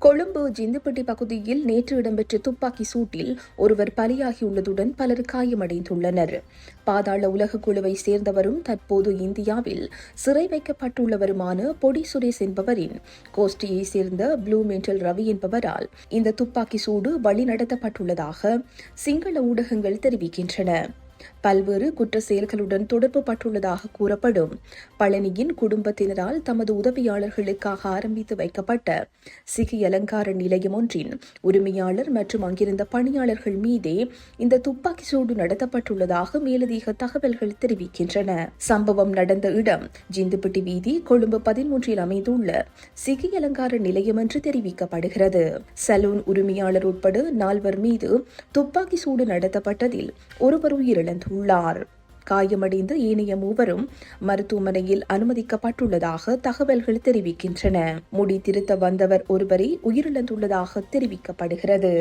கொழும்பு ஜிந்துப்பட்டி பகுதியில் நேற்று இடம்பெற்ற துப்பாக்கி சூட்டில் ஒருவர் பலியாகியுள்ளதுடன் பலர் காயமடைந்துள்ளனர். பாதாள உலக குழுவை சேர்ந்தவரும் தற்போது இந்தியாவில் சிறை வைக்கப்பட்டுள்ளவருமான பொடி சுரேஷ் என்பவரின் கோஷ்டியை சேர்ந்த ப்ளூ மென்டல் ரவி என்பவரால் இந்த துப்பாக்கி சூடு வழிநடத்தப்பட்டுள்ளதாக சிங்கள ஊடகங்கள் தெரிவிக்கின்றன. பல்வேறு குற்ற செயல்களுடன் தொடர்பு பட்டுள்ளதாக கூறப்படும் பழனியின் குடும்பத்தினரால் தமது உதவியாளர்களுக்காக ஆரம்பித்து வைக்கப்பட்ட சிகை அலங்கார நிலையம் ஒன்றின் உரிமையாளர் மற்றும் அங்கிருந்த பணியாளர்கள் மீதே இந்த துப்பாக்கி சூடு நடத்தப்பட்டுள்ளதாக மேலதிக தகவல்கள் தெரிவிக்கின்றன. சம்பவம் நடந்த இடம் ஜிந்துப்பட்டி வீதி, கொழும்பு 13 அமைந்துள்ள சிகை அலங்கார நிலையம் என்று தெரிவிக்கப்படுகிறது. சலூன் உரிமையாளர் உட்பட 4 மீது துப்பாக்கி சூடு நடத்தப்பட்டதில் ஒருவர் உயிரிழந்துள்ளார். காயமடைந்த ஏனைய மூவரும் மருத்துவமனையில் அனுமதிக்கப்பட்டுள்ளதாக தகவல்கள் தெரிவிக்கின்றன. முடி திருத்த வந்தவர் ஒருவரை உயிரிழந்துள்ளதாக தெரிவிக்கப்படுகிறது.